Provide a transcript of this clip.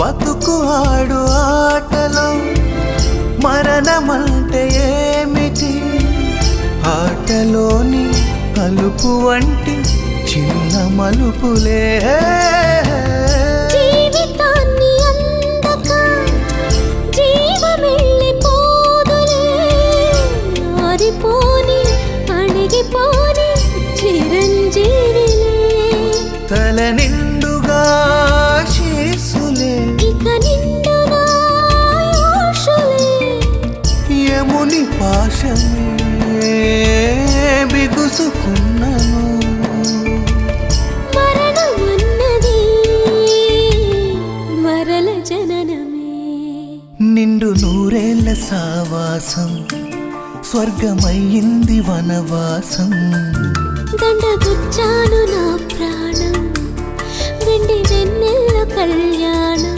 బతుకు ఆడు ఆటలో మరణమంటే ఏమిటి? ఆటలోని అలుపు వంటి చిన్న మలుపులే జీవితాన్ని అందక జీవమెళ్ళిపోదులే, ఆరిపోని అణిగిపోని చిరంజీవిలే. తల నిండుగా శీసులే, ఇక నిండునా యోషులే. యముని పాశమే బిగుసుకున్నను. మరణమన్నది మరల జననమే. నిండు నూరేళ్ల సావాసం స్వర్గమయ్యింది వనవాసం. దండగుచ్చాను నా ప్రాణం, వెండి వెన్నెల కళ్యాణం.